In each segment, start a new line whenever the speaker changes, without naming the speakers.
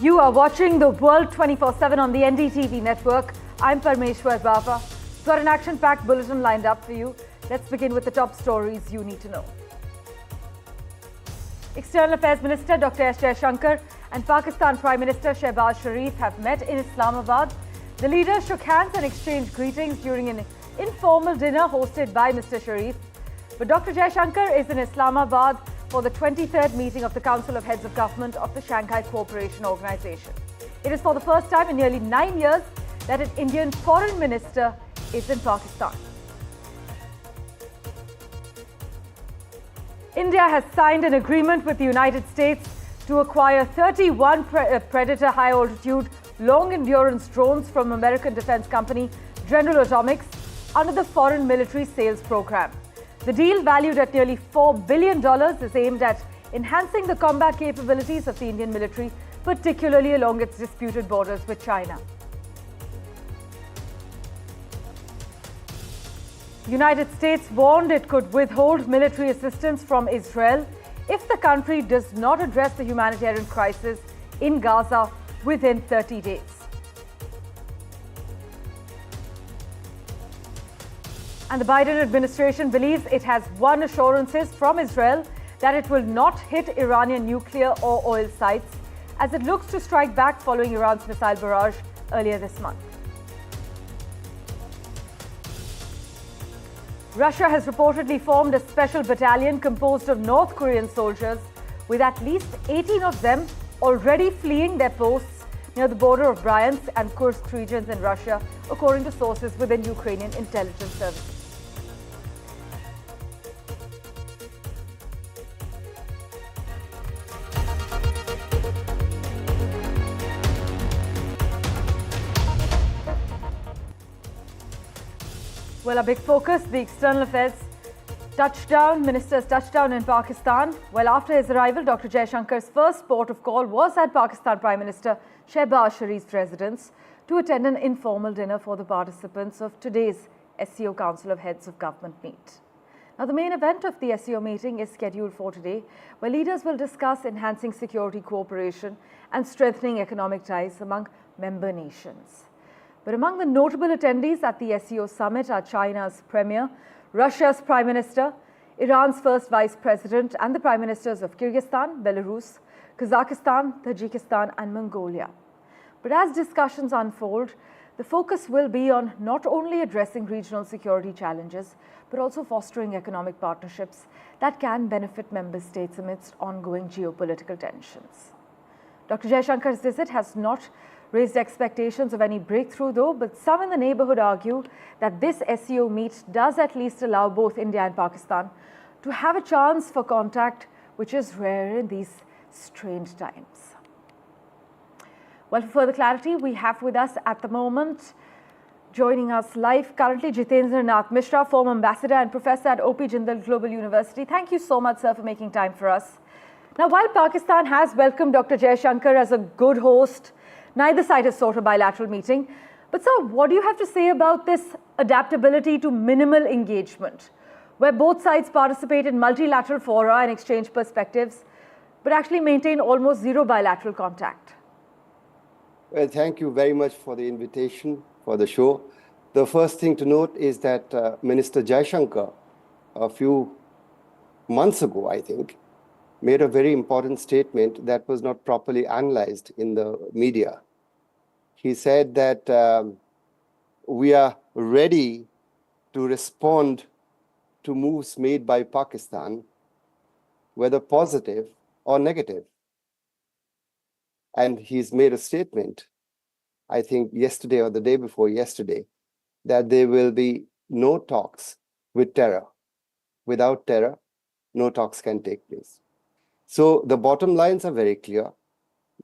You are watching the World 24/7 on the NDTV network. I'm Parmeshwar Bawa. We've got an action-packed bulletin lined up for you. Let's begin with the top stories you need to know. External Affairs Minister Dr. Jaishankar and Pakistan Prime Minister Shehbaz Sharif have met in Islamabad. The leaders shook hands and exchanged greetings during an informal dinner hosted by Mr. Sharif. But Dr. Jaishankar is in Islamabad for the 23rd meeting of the Council of Heads of Government of the Shanghai Cooperation Organization. It is for the first time in nearly 9 years that an Indian foreign minister is in Pakistan. India has signed an agreement with the United States to acquire 31 Predator high-altitude, long-endurance drones from American defense company General Atomics under the Foreign Military Sales Program. The deal, valued at nearly $4 billion, is aimed at enhancing the combat capabilities of the Indian military, particularly along its disputed borders with China. The United States warned it could withhold military assistance from Israel if the country does not address the humanitarian crisis in Gaza within 30 days. And the Biden administration believes it has won assurances from Israel that it will not hit Iranian nuclear or oil sites as it looks to strike back following Iran's missile barrage earlier this month. Russia has reportedly formed a special battalion composed of North Korean soldiers, with at least 18 of them already fleeing their posts near the border of Bryansk and Kursk regions in Russia, according to sources within Ukrainian intelligence services. Well, a big focus, the External Affairs Minister's touchdown in Pakistan. Well, after his arrival, Dr. Jaishankar's first port of call was at Pakistan Prime Minister Shehbaz Sharif's residence to attend an informal dinner for the participants of today's SCO Council of Heads of Government meet. Now, the main event of the SCO meeting is scheduled for today, where leaders will discuss enhancing security cooperation and strengthening economic ties among member nations. But among the notable attendees at the SCO summit are China's Premier, Russia's Prime Minister, Iran's First Vice President, and the Prime Ministers of Kyrgyzstan, Belarus, Kazakhstan, Tajikistan, and Mongolia. But as discussions unfold, the focus will be on not only addressing regional security challenges, but also fostering economic partnerships that can benefit member states amidst ongoing geopolitical tensions. Dr. Jaishankar's visit has not raised expectations of any breakthrough, though, but some in the neighborhood argue that this SCO meet does at least allow both India and Pakistan to have a chance for contact, which is rare in these strange times. Well, for further clarity, we have with us at the moment, joining us live currently, Jitendra Nath Mishra, former ambassador and professor at OP Jindal Global University. Thank you so much, sir, for making time for us. Now, while Pakistan has welcomed Dr. Jaishankar as a good host, neither side has sought a bilateral meeting. But sir, what do you have to say about this adaptability to minimal engagement, where both sides participate in multilateral fora and exchange perspectives, but actually maintain almost zero bilateral contact?
Well, thank you very much for the invitation for the show. The first thing to note is that Minister Jaishankar, a few months ago, I think, made a very important statement that was not properly analyzed in the media. He said that we are ready to respond to moves made by Pakistan, whether positive or negative. And he's made a statement, I think yesterday or the day before yesterday, that there will be no talks with terror. Without terror, no talks can take place. So the bottom lines are very clear.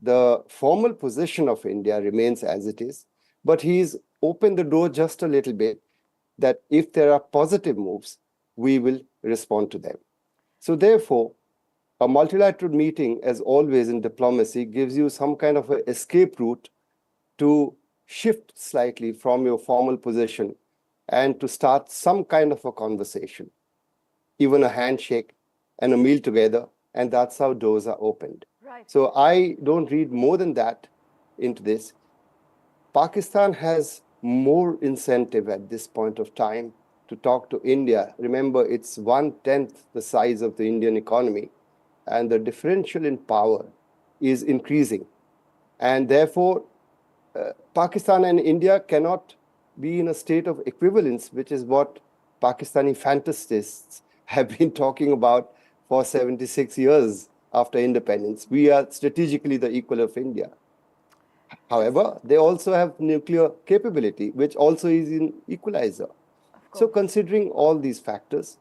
The formal position of India remains as it is, but he's opened the door just a little bit that if there are positive moves, we will respond to them. So therefore, a multilateral meeting, as always in diplomacy, gives you some kind of an escape route to shift slightly from your formal position and to start some kind of a conversation, even a handshake and a meal together, and that's how doors are opened.
Right.
So I don't read more than that into this. Pakistan has more incentive at this point of time to talk to India. Remember, it's 1/10 the size of the Indian economy, and the differential in power is increasing. And therefore, Pakistan and India cannot be in a state of equivalence, which is what Pakistani fantasists have been talking about for 76 years after independence. We are strategically the equal of India. However, they also have nuclear capability, which also is an equalizer. So considering all these factors,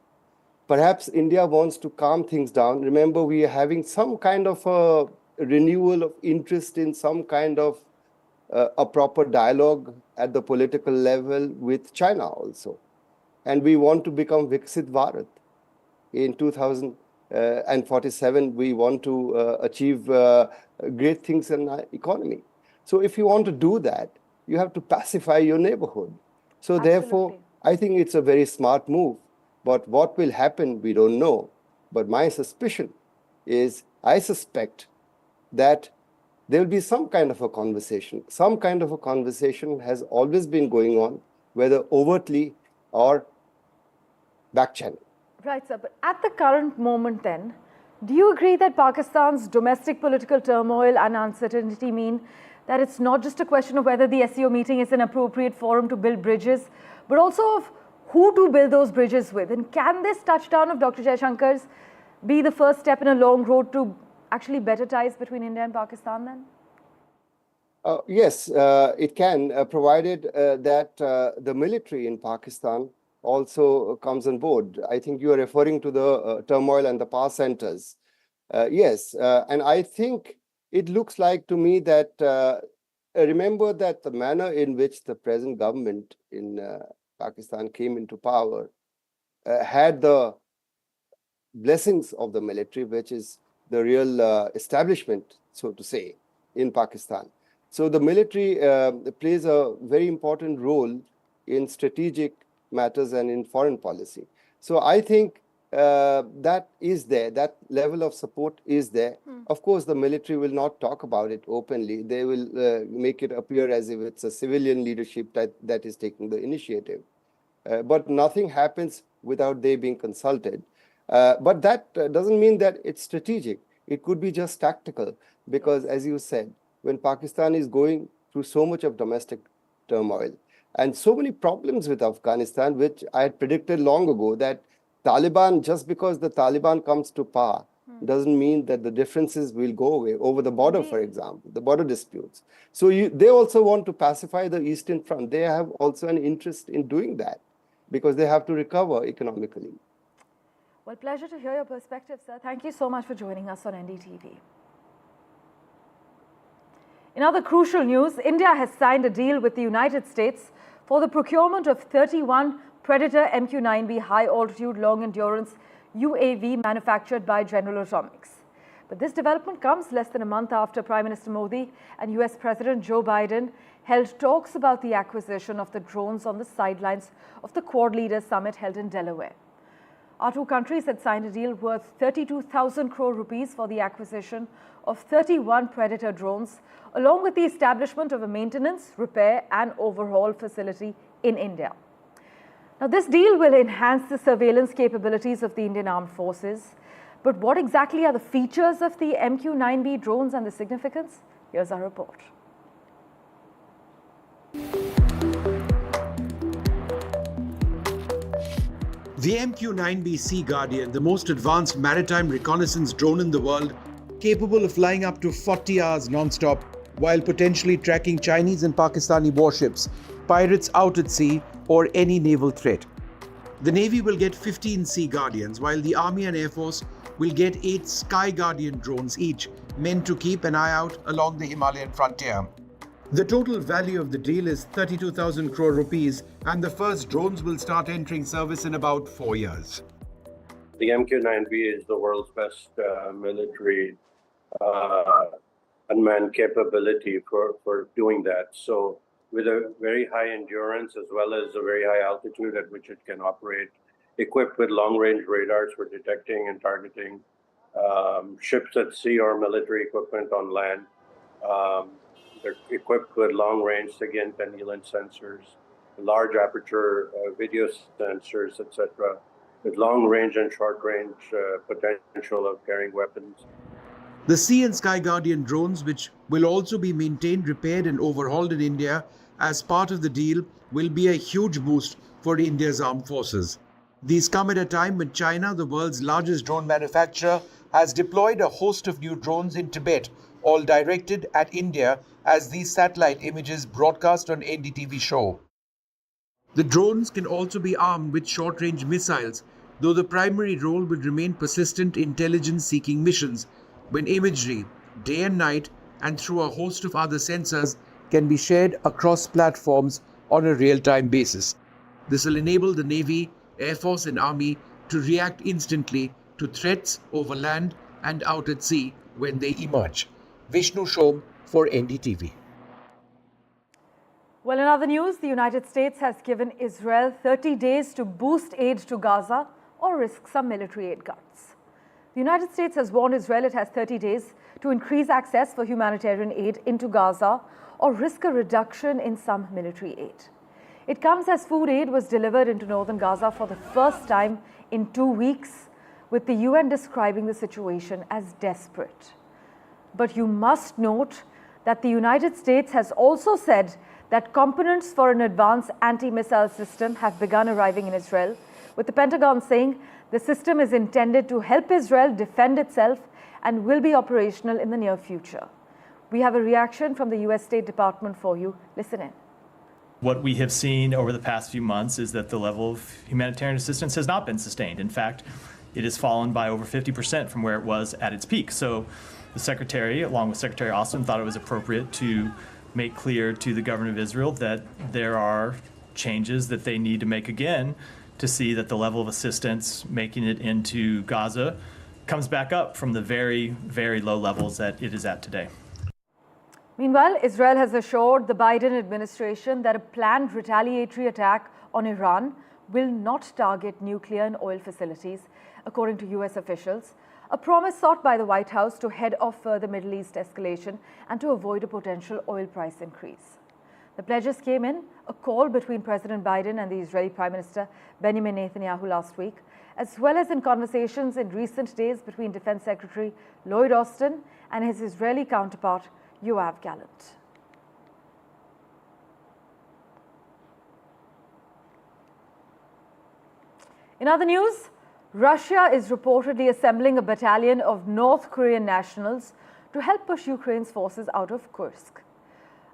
perhaps India wants to calm things down. Remember, we are having some kind of a renewal of interest in some kind of a proper dialogue at the political level with China also. And we want to become Viksit Bharat. In 2047, we want to achieve great things in our economy. So if you want to do that, you have to pacify your neighborhood. So therefore, I think it's a very smart move. But what will happen, we don't know. But my suspicion is, I suspect that there will be some kind of a conversation. Some kind of a conversation has always been going on, whether overtly or back channel.
Right, sir. But at the current moment then, do you agree that Pakistan's domestic political turmoil and uncertainty mean that it's not just a question of whether the SCO meeting is an appropriate forum to build bridges, but also of who to build those bridges with? And can this touchdown of Dr. Jaishankar's be the first step in a long road to actually better ties between India and Pakistan then?
Yes, it can, provided that the military in Pakistan also comes on board. I think you are referring to the turmoil and the power centers. Yes, and I think it looks like to me that, remember that the manner in which the present government in Pakistan came into power had the blessings of the military, which is the real establishment, so to say, in Pakistan. So the military plays a very important role in strategic matters and in foreign policy. So I think that is there, that level of support is there. Of course, the military will not talk about it openly. They will make it appear as if it's a civilian leadership that is taking the initiative. But nothing happens without they being consulted. But that doesn't mean that it's strategic. It could be just tactical, because as you said, when Pakistan is going through so much of domestic turmoil and so many problems with Afghanistan, which I had predicted long ago, that Taliban, just because the Taliban comes to power, doesn't mean that the differences will go away over the border, for example, the border disputes. So they also want to pacify the Eastern Front. They have also an interest in doing that because they have to recover economically.
Well, pleasure to hear your perspective, sir. Thank you so much for joining us on NDTV. In other crucial news, India has signed a deal with the United States for the procurement of 31 Predator MQ-9B high-altitude, long-endurance UAV manufactured by General Atomics. But this development comes less than a month after Prime Minister Modi and US President Joe Biden held talks about the acquisition of the drones on the sidelines of the Quad Leaders Summit held in Delaware. Our two countries had signed a deal worth 32,000 crore rupees for the acquisition of 31 Predator drones, along with the establishment of a maintenance, repair and overhaul facility in India. Now, this deal will enhance the surveillance capabilities of the Indian Armed Forces. But what exactly are the features of the MQ-9B drones and the significance? Here's our report.
The MQ-9B Sea Guardian, the most advanced maritime reconnaissance drone in the world, capable of flying up to 40 hours non-stop while potentially tracking Chinese and Pakistani warships, pirates out at sea, or any naval threat. The Navy will get 15 Sea Guardians, while the Army and Air Force will get 8 Sky Guardian drones each, meant to keep an eye out along the Himalayan frontier. The total value of the deal is 32,000 crore rupees, and the first drones will start entering service in about 4 years.
The MQ-9B is the world's best military unmanned capability for doing that. So with a very high endurance as well as a very high altitude at which it can operate, equipped with long-range radars for detecting and targeting ships at sea or military equipment on land. They're equipped with long-range SIGINT and ELINT sensors, large aperture video sensors, etc., with long-range and short-range potential of carrying weapons.
The Sea and Sky Guardian drones, which will also be maintained, repaired and overhauled in India as part of the deal, will be a huge boost for India's armed forces. These come at a time when China, the world's largest drone manufacturer, has deployed a host of new drones in Tibet, all directed at India, as these satellite images broadcast on NDTV show. The drones can also be armed with short-range missiles, though the primary role will remain persistent intelligence-seeking missions, when imagery, day and night, and through a host of other sensors, can be shared across platforms on a real-time basis. This will enable the Navy, Air Force and Army to react instantly to threats over land and out at sea when they emerge. Vishnu Shom for NDTV.
Well, in other news, the United States has given Israel 30 days to boost aid to Gaza or risk some military aid cuts. The United States has warned Israel it has 30 days to increase access for humanitarian aid into Gaza or risk a reduction in some military aid. It comes as food aid was delivered into northern Gaza for the first time in 2 weeks, with the UN describing the situation as desperate. But you must note that the United States has also said that components for an advanced anti-missile system have begun arriving in Israel, with the Pentagon saying the system is intended to help Israel defend itself and will be operational in the near future. We have a reaction from the US State Department for you. Listen in.
What we have seen over the past few months is that the level of humanitarian assistance has not been sustained. In fact, it has fallen by over 50% from where it was at its peak. So the Secretary, along with Secretary Austin, thought it was appropriate to make clear to the government of Israel that there are changes that they need to make again to see that the level of assistance making it into Gaza comes back up from the very, very low levels that it is at today.
Meanwhile, Israel has assured the Biden administration that a planned retaliatory attack on Iran will not target nuclear and oil facilities, according to US officials, a promise sought by the White House to head off further Middle East escalation and to avoid a potential oil price increase. The pledges came in a call between President Biden and the Israeli Prime Minister Benjamin Netanyahu last week, as well as in conversations in recent days between Defense Secretary Lloyd Austin and his Israeli counterpart Yoav Gallant. In other news, Russia is reportedly assembling a battalion of North Korean nationals to help push Ukraine's forces out of Kursk.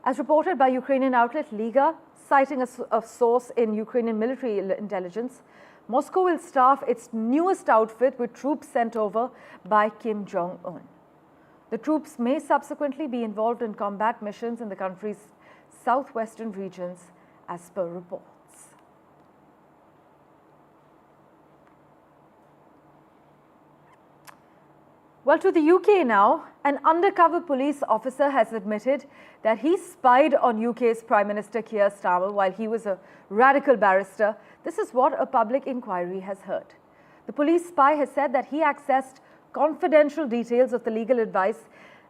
As reported by Ukrainian outlet Liga, citing a source in Ukrainian military intelligence, Moscow will staff its newest outfit with troops sent over by Kim Jong-un. The troops may subsequently be involved in combat missions in the country's southwestern regions, as per reports. Well, to the UK now, an undercover police officer has admitted that he spied on UK's Prime Minister Keir Starmer while he was a radical barrister. This is what a public inquiry has heard. The police spy has said that he accessed confidential details of the legal advice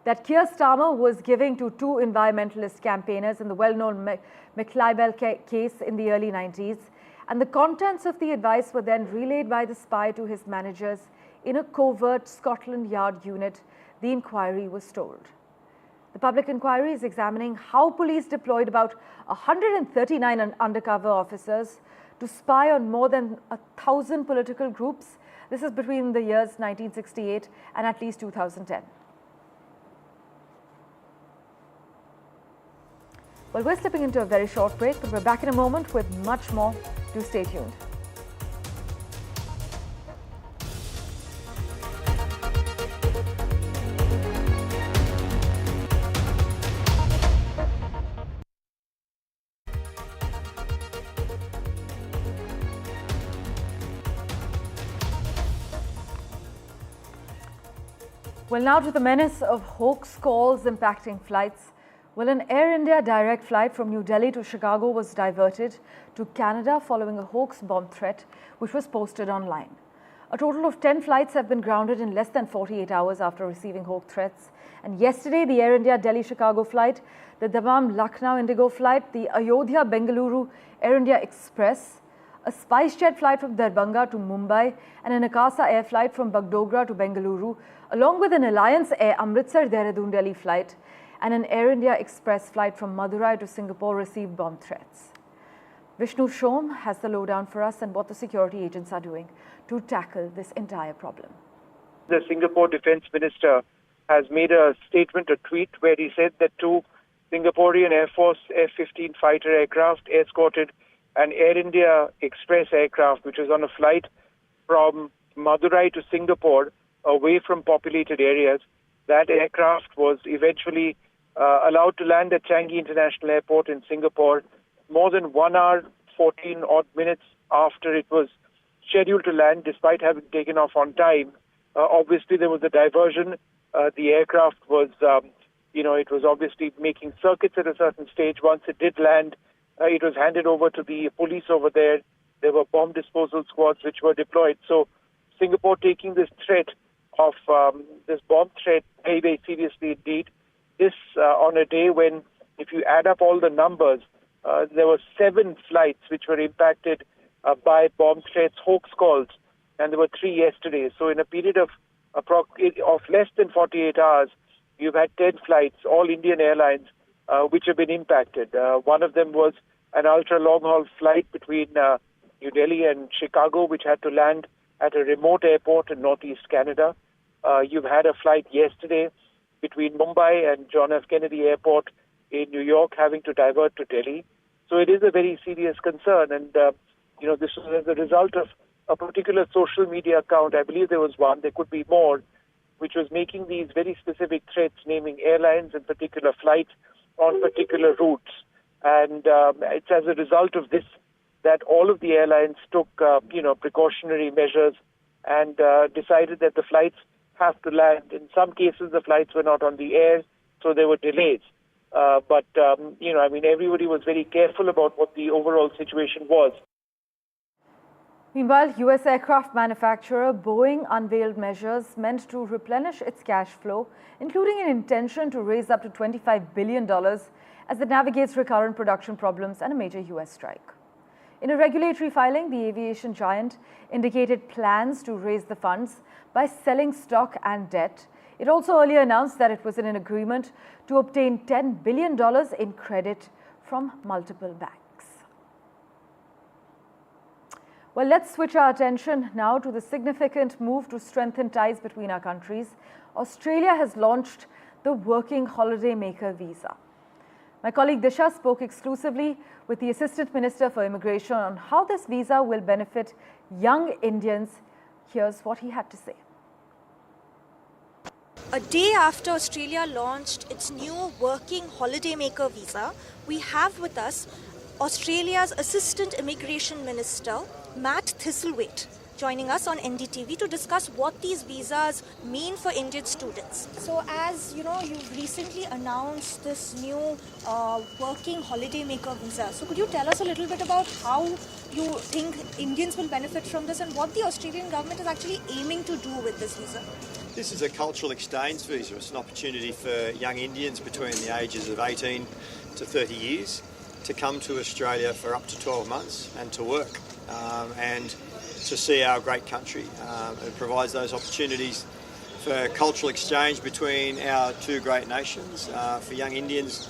that Keir Starmer was giving to two environmentalist campaigners in the well-known McLibel case in the early 90s, and the contents of the advice were then relayed by the spy to his managers in a covert Scotland Yard unit, the inquiry was told. The public inquiry is examining how police deployed about 139 undercover officers to spy on more than 1,000 political groups. This is between the years 1968 and at least 2010. Well, we're slipping into a very short break, but we're back in a moment with much more. Do stay tuned. Well, now to the menace of hoax calls impacting flights. Well, an Air India direct flight from New Delhi to Chicago was diverted to Canada following a hoax bomb threat which was posted online. A total of 10 flights have been grounded in less than 48 hours after receiving hawk threats. And yesterday, the Air India Delhi-Chicago flight, the Dammam-Lucknow Indigo flight, the Ayodhya-Bengaluru Air India Express, a SpiceJet flight from Darbhanga to Mumbai, and an Akasa Air flight from Bagdogra to Bengaluru, along with an Alliance Air Amritsar-Dehradun Delhi flight, and an Air India Express flight from Madurai to Singapore received bomb threats. Vishnu Shom has the lowdown for us and what the security agents are doing to tackle this entire problem.
The Singapore Defence Minister has made a statement, a tweet, where he said that two Singaporean Air Force F-15 fighter aircraft escorted an Air India Express aircraft, which was on a flight from Madurai to Singapore, away from populated areas. That aircraft was eventually allowed to land at Changi International Airport in Singapore more than 1 hour, 14 odd minutes after it was scheduled to land, despite having taken off on time. Obviously, there was a diversion. The aircraft was, it was obviously making circuits at a certain stage. Once it did land, it was handed over to the police over there. There were bomb disposal squads which were deployed. So Singapore taking this threat of this bomb threat very, very seriously indeed. This on a day when, if you add up all the numbers, there were 7 flights which were impacted by bomb threats, hoax calls, and there were 3 yesterday. So in a period of less than 48 hours, you've had 10 flights, all Indian airlines, which have been impacted. One of them was an ultra-long-haul flight between New Delhi and Chicago, which had to land at a remote airport in northeast Canada. You've had a flight yesterday between Mumbai and John F. Kennedy Airport in New York, having to divert to Delhi. So it is a very serious concern. And, this was as a result of a particular social media account. I believe there was one, there could be more, which was making these very specific threats, naming airlines and particular flights on particular routes. And it's as a result of this that all of the airlines took, precautionary measures and decided that the flights have to land. In some cases, the flights were not on the air, so there were delays. But everybody was very careful about what the overall situation was.
Meanwhile, U.S. aircraft manufacturer Boeing unveiled measures meant to replenish its cash flow, including an intention to raise up to $25 billion as it navigates recurrent production problems and a major U.S. strike. In a regulatory filing, the aviation giant indicated plans to raise the funds by selling stock and debt. It also earlier announced that it was in an agreement to obtain $10 billion in credit from multiple banks. Well, let's switch our attention now to the significant move to strengthen ties between our countries. Australia has launched the Working Holiday Maker Visa. My colleague Disha spoke exclusively with the Assistant Minister for Immigration on how this visa will benefit young Indians. Here's what he had to say.
A day after Australia launched its new Working Holiday Maker Visa, we have with us Australia's Assistant Immigration Minister, Matt Thistlethwaite, joining us on NDTV to discuss what these visas mean for Indian students. So as you know, you've recently announced this new Working Holiday Maker Visa. So could you tell us a little bit about how you think Indians will benefit from this and what the Australian government is actually aiming to do with this visa?
This is a cultural exchange visa. It's an opportunity for young Indians between the ages of 18 to 30 years to come to Australia for up to 12 months and to work and to see our great country. It provides those opportunities for cultural exchange between our two great nations, for young Indians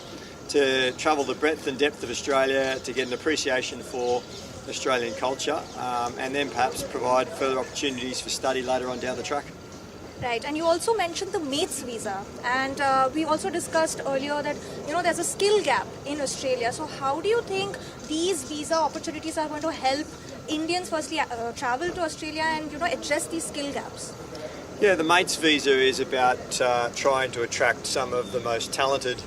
to travel the breadth and depth of Australia, to get an appreciation for Australian culture, and then perhaps provide further opportunities for study later on down the track.
Right, and you also mentioned the mates visa, and we also discussed earlier that there's a skill gap in Australia. So how do you think these visa opportunities are going to help Indians firstly travel to Australia and address these skill gaps?
Yeah, the mates visa is about trying to attract some of the most talented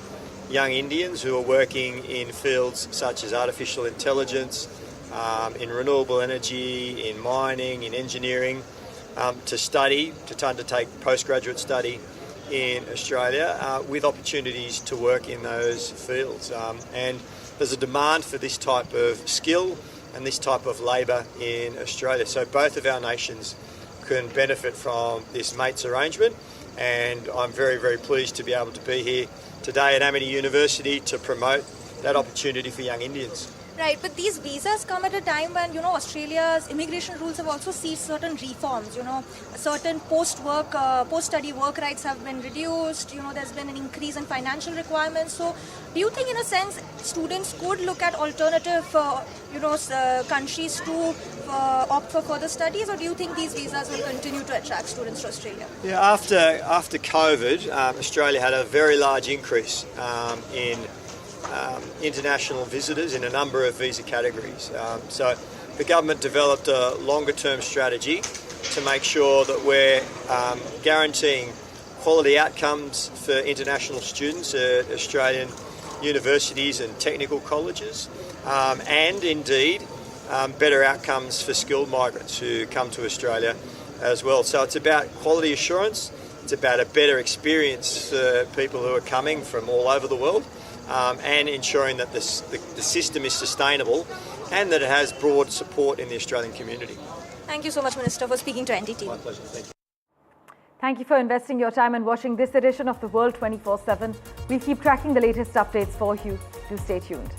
young Indians who are working in fields such as artificial intelligence, in renewable energy, in mining, in engineering, to undertake postgraduate study in Australia with opportunities to work in those fields. And there's a demand for this type of skill and this type of labour in Australia. So both of our nations can benefit from this mates arrangement, and I'm very, very pleased to be able to be here today at Amity University to promote that opportunity for young Indians.
Right, but these visas come at a time when, Australia's immigration rules have also seen certain reforms, certain post-study work rights have been reduced, there's been an increase in financial requirements. So do you think, in a sense, students could look at alternative, countries to opt for further studies, or do you think these visas will continue to attract students to Australia?
Yeah, after COVID, Australia had a very large increase in international visitors in a number of visa categories. So the government developed a longer-term strategy to make sure that we're guaranteeing quality outcomes for international students at Australian universities and technical colleges, and indeed better outcomes for skilled migrants who come to Australia as well. So it's about quality assurance, it's about a better experience for people who are coming from all over the world, and ensuring that the system is sustainable and that it has broad support in the Australian community.
Thank you so much, Minister, for speaking to NDTV.
My pleasure. Thank you.
Thank you for investing your time and watching this edition of The World 24/7. We'll keep tracking the latest updates for you. Do stay tuned.